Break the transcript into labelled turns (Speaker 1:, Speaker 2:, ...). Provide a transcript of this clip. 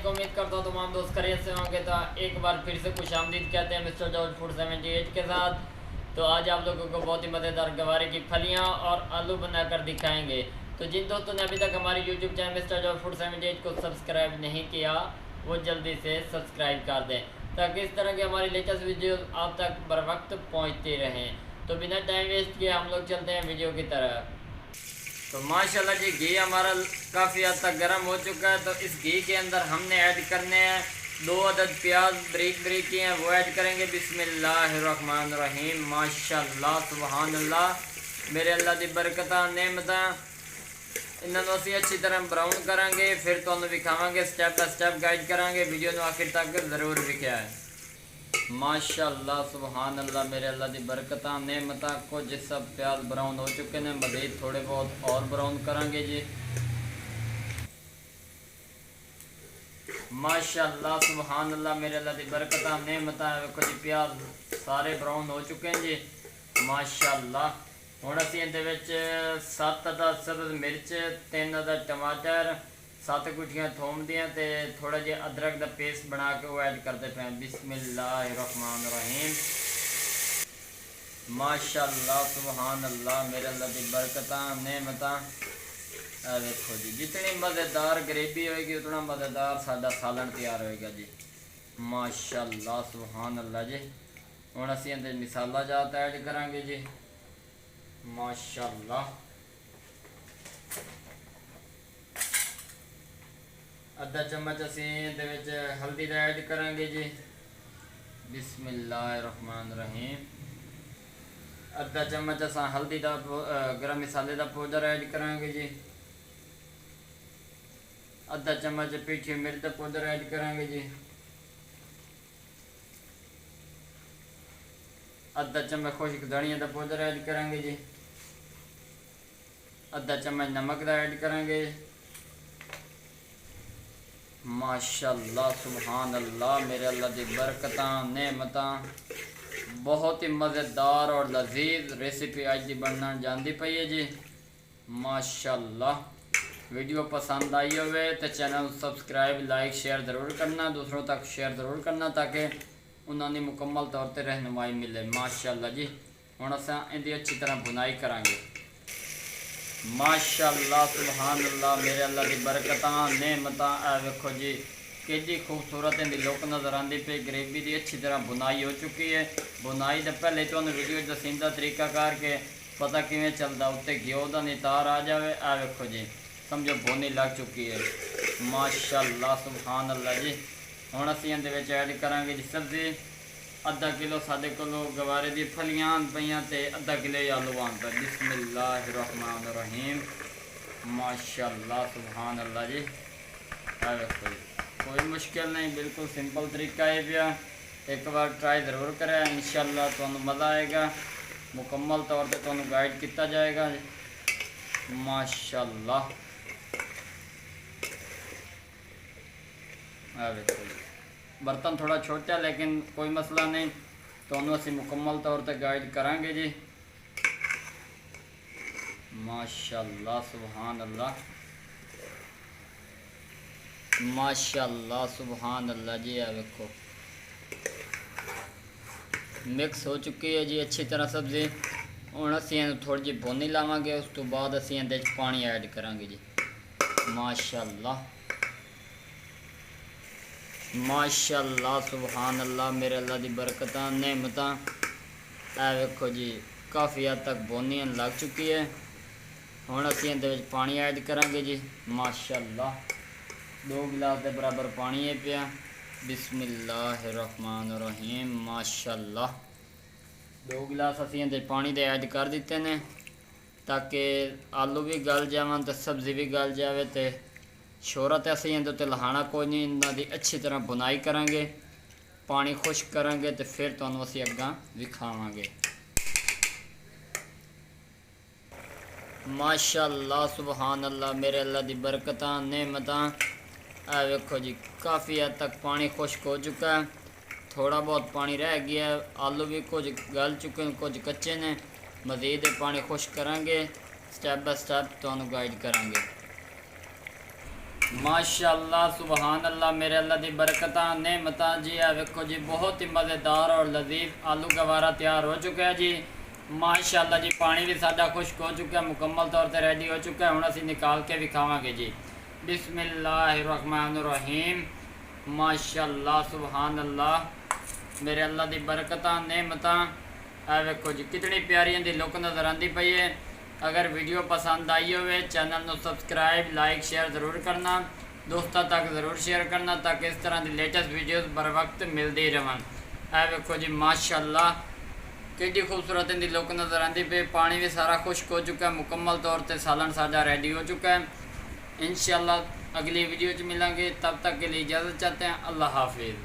Speaker 1: उम्मीद करता हूँ तमाम दोस्त खैरियत से होंगे। तो एक बार फिर से खुशामदीद कहते हैं मिस्टर जॉर्ज फूड 78 के साथ। तो आज आप लोगों को बहुत ही मज़ेदार गवारे की फलियाँ और आलू बनाकर दिखाएंगे। तो जिन दोस्तों ने अभी तक हमारे YouTube channel mister George food 78 को सब्सक्राइब नहीं किया वो जल्दी से सब्सक्राइब कर दें ताकि इस तरह की हमारी लेटेस्ट वीडियो आप तक बर वक्त पहुँचती रहें। तो बिना टाइम वेस्ट किए हम लोग चलते हैं वीडियो की तरफ। तो माशाल्लाह जी घी हमारा काफ़ी हद तक गर्म हो चुका है। तो इस घी के अंदर हमने ऐड करने हैं 2 अदद प्याज ब्रीक ब्रीक किए हैं, वो ऐड करेंगे। बिस्मिल्लाहिर्रहमानिर्रहीम। माशाल्लाह सुभान अल्लाह, मेरे अल्लाह दी बरकतां नेमतां। इन्होंने असी अच्छी तरह ब्राउन करांगे, फिर तुहानू विखावांगे, स्टैप बाय स्टैप गाइड करांगे। वीडियो नू आखिर तक ज़रूर विख्या है। माशाल्लाह सुभान अल्लाह, मेरे अल्लाह की बरकतां नेमतां। कुछ सब प्याज ब्राउन हो चुके हैं, मज़ीद थोड़े बहुत और ब्राउन करांगे जी। माशाल्लाह सुभान अल्लाह, मेरे अल्लाह की बरकतां नेमतां। देखो जी प्याज सारे ब्राउन हो चुके हैं जी माशाल्लाह। हुण असीं इहदे विच 7 अदद सब्ज़ मिर्च, 3 अदद टमाटर, 7 गुठियाँ थोम दियाँ ते थोड़ा जिहा अदरक का पेस्ट बना के वो ऐड करते पे। बिस्मिल्लाहिर्रहमानिर्रहीम। माशाल्लाह सुभान अल्लाह, मेरे अल्लाह की बरकतां नेमतां। देखो जी जितनी मज़ेदार ग्रेवी होएगी उतना मज़ेदार साडा सालन तैयार होएगा जी। माशाल्लाह सुभान अल्लाह जी। हुण असीं इहदे मसाला जात ऐड करांगे जी माशाल्लाह। आधा चम्मच असीं इहदे विच हल्दी दा ऐड करांगे जी। बिस्मिल्लाहिर्रहमानिर्रहीम। आधा चम्मच असां हल्दी दा गरम मसाले दा पाउडर ऐड करांगे जी। आधा चम्मच पीठी मिर्च का पाउडर ऐड करांगे जी। आधा चम्मच खुश्क धनिया का पाउडर ऐड करांगे जी। आधा चम्मच नमक का ऐड करांगे। माशाल्लाह सुभान अल्लाह, मेरे अल्लाह की बरकतां नेमतां। बहुत ही मज़ेदार और लजीज रेसिपी अज की बनना जाती पई है जी माशाल्लाह। वीडियो पसंद आई होवे तो चैनल सब्सक्राइब लाइक शेयर ज़रूर करना, दूसरों तक शेयर ज़रूर करना ताकि उन्होंने मुकम्मल तौर पर रहनुमाई मिले। माशाल्लाह जी हुण असां इहदी अच्छी तरह बुनाई करांगे। माशाल्लाह सुभान अल्लाह, मेरे अल्लाह की बरकतां नेमतां। वेखो जी कि खूबसूरत इहदी लुक नज़र आती पे। ग्रेवी की अच्छी तरह बुनाई हो चुकी है। बुनाई तो पहले तुहानू वीडियो दसींदा तरीका करके पता किवें चलदा, उत्ते घ्यो का नितार आ जाए। वेखो जी समझो बोनी लग चुकी है माशाल्लाह सुभान अल्लाह जी। हुण असीं इहदे विच ऐड करांगे जी सब्ज़ी। आधा किलो साडे कोलों गवारे दी फलियां आन पईयां ते आधा किलो आलू आन पे। बिस्मिल्लाहिर्रहमानिर्रहीम। माशाल्लाह सुभान अल्लाह जी। देखो जी कोई मुश्किल नहीं, बिल्कुल सिंपल तरीका है पिया। एक बार ट्राई ज़रूर करें, इंशाल्लाह तुहानू मज़ा आएगा। मुकम्मल तौर पर तुहानू गाइड किया जाएगा माशाल्लाह। देखो जी बर्तन थोड़ा छोटा लेकिन कोई मसला नहीं, दोनों असी मुकम्मल तौर पर गाइड करांगे जी माशाल्लाह सुभान अल्लाह। माशाल्लाह सुभान अल्लाह जी। देखो मिक्स हो चुकी है जी अच्छी तरह सब्ज़ी। हुण असीं थोड़ी जी भुनी लावांगे, उस तो बाद असीं इहदे च पानी ऐड करांगे जी माशाल्लाह। माशाल्लाह सुभान अल्लाह, मेरे अल्लाह की बरकतां नेमतां। देखो जी काफ़ी हद तक बोनियन लग चुकी है। हुण असीं इहदे विच पानी ऐड करांगे जी माशाल्लाह। 2 गिलास के बराबर पानी है पिया। बिस्मिल्लाहिर्रहमानिर्रहीम। माशाल्लाह 2 गिलास असीं इहदे पानी दे ऐड कर दिते ने ताकि आलू भी गल जावन तो सब्ज़ी भी गल जाए। तो शोरा तो असीं इहदे उत्ते लहाना कोई नहीं, इन्हां दी अच्छी तरह बुनाई करांगे, पानी खुश्क करांगे तो फिर तुहानू असीं अग्गां विखावांगे। माशाल्लाह सुभान अल्लाह, मेरे अल्लाह की बरकतां नेमतां। वेखो जी काफ़ी हद तक पानी खुश्क हो चुका है, थोड़ा बहुत पानी रह गया है। आलू भी कुछ गल चुके हैं, कुछ कच्चे ने। मज़ीद पानी खुश्क करांगे, स्टैप बाय स्टैप तुहानू गाइड करांगे। माशाअल्लाह सुबहान अल्लाह। मेरे अल्लाह दी बरकतां नेमतां जी। आ वेखो जी बहुत ही मज़ेदार और लजीज आलू गवारा तैयार हो चुका है जी माशाअल्लाह जी। पानी भी साडा खुश्क हो चुका है, मुकम्मल तौर पर रेडी हो चुका है। हुण असीं निकाल के भी खावांगे जी। बिस्मिल्लाहिर्रहमानिर्रहीम। माशाअल्लाह सुबहान अल्लाह। मेरे अल्लाह दी बरकतां नेमतां। आ वेखो जी कितनी प्यारी इहदी लुक नज़र आती पई है। अगर वीडियो पसंद आई हो चैनल को सबसक्राइब लाइक शेयर ज़रूर करना, दोस्तों तक ज़रूर शेयर करना ताकि इस तरह की लेटेस्ट वीडियोस बर वक्त मिलती रहन। है वेखो जी माशाअल्लाह कितनी खूबसूरत इनकी लुक नज़र आती पे। पानी भी सारा खुश्क हो चुका है, मुकम्मल तौर पर सालन साडा रेडी हो चुका है। इंशाअल्लाह अगली वीडियो मिलेंगे, तब तक के लिए इजाज़त चाहते हैं। अल्लाह हाफिज़।